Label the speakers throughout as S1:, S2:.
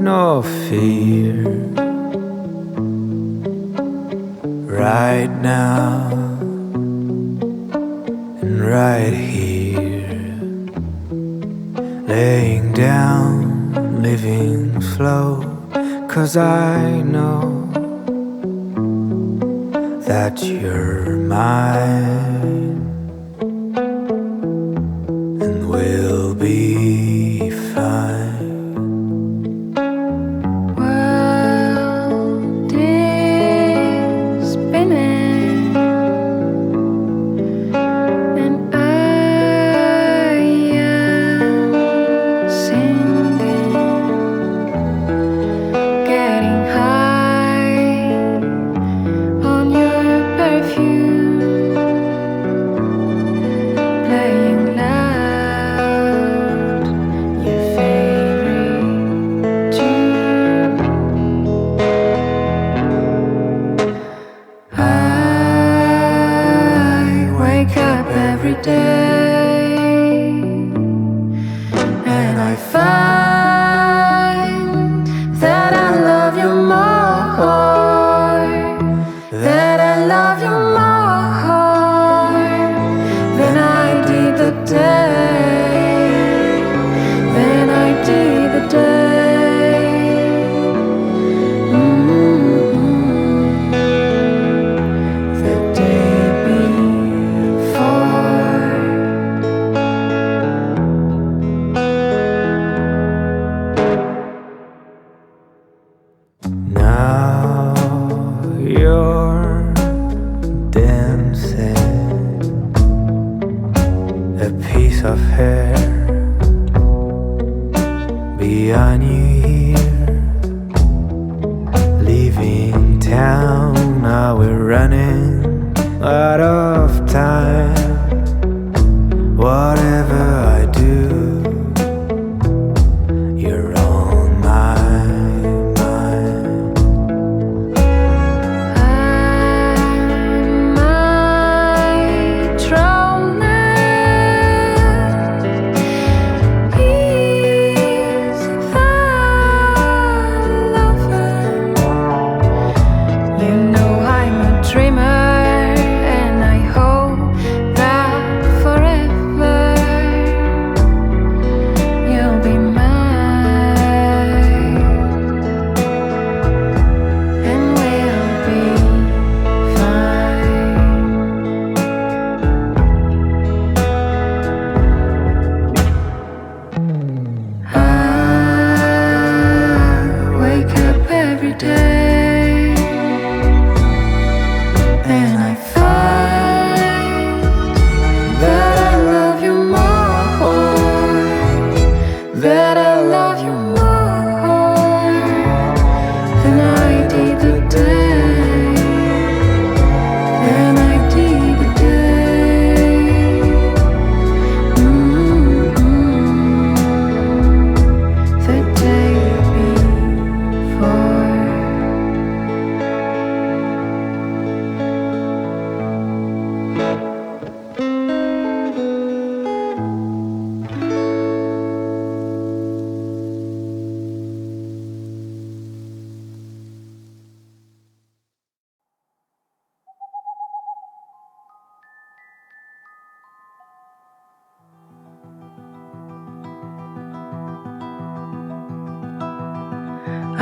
S1: no fear right now and right here, laying down, living slow, 'cause I know that you're mine and we'll be fine.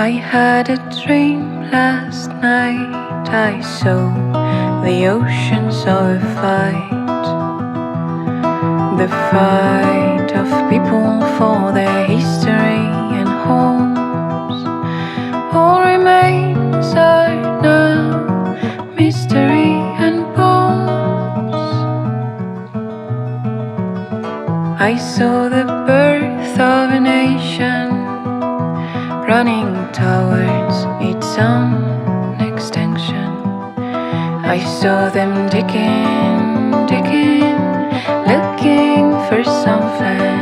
S2: I had a dream last night. I saw the ocean, saw a fight. The fight of people for their history and homes. All remains are now mystery and bones. I saw the birth of a nation running towards its own extinction. I saw them digging, digging, looking for something.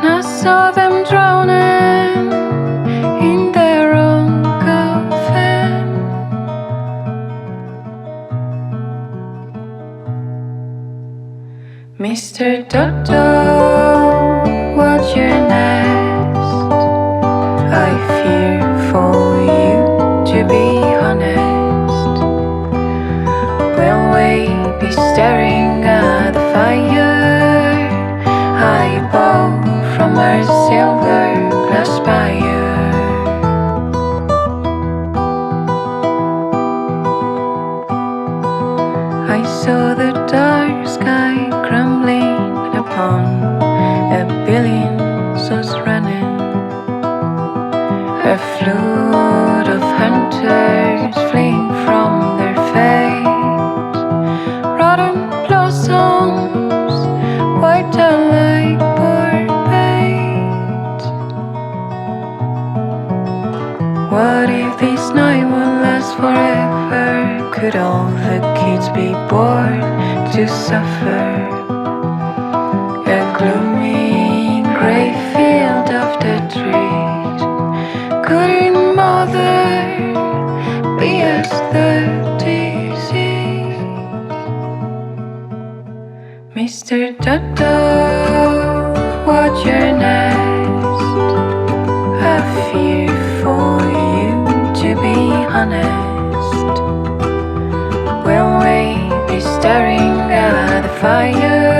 S2: And I saw them drowning in their own coffin. Mr. Dodo, what's your nest? aspire. I saw the dark sky crumbling upon a billion souls running, a flood of hunters fleeing from their fate, rotten blossoms white like poor bait. What if this night will last forever? Could all the kids be born to suffer? A gloomy grey field of dead trees. Couldn't mother be as the disease? Mr. Dodo, watch your nest. I fear for you, to be honest. Will we be staring at the fire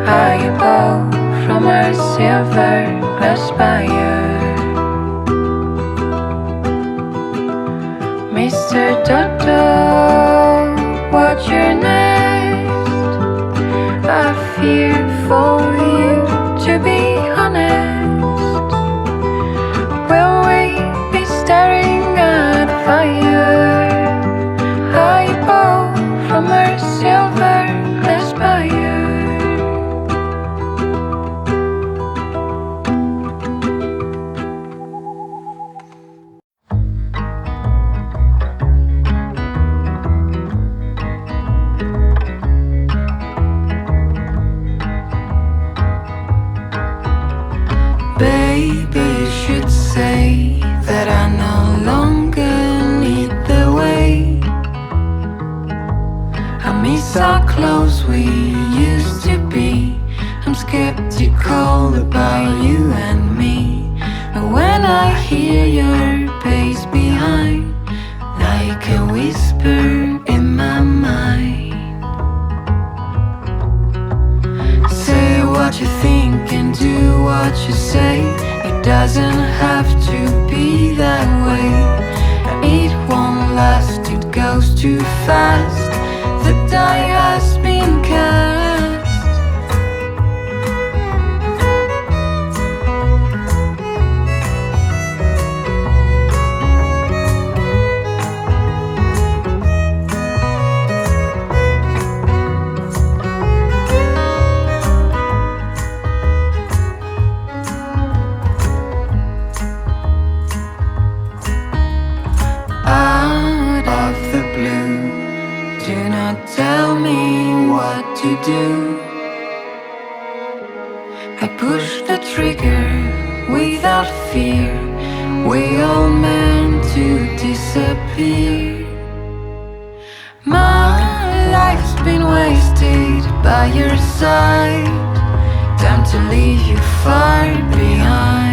S2: high above from our silver glass spire? Mr. Dodo, watch your nest. I fear for you, to be honest. Will we be staring at the fire high above from our silver glass spire? Baby, you should say that I no longer need the way. I miss how close we used to be. I'm skeptical about you and me. But when I hear your pace behind, like a whisper in my mind, say what you think and do what you say. It doesn't have to be that way. And it won't last, it goes too fast. The die has been cast. Out of the blue, do not tell me what to do. I push the trigger without fear. We all meant to disappear. My life's been wasted by your side. Time to leave you far behind.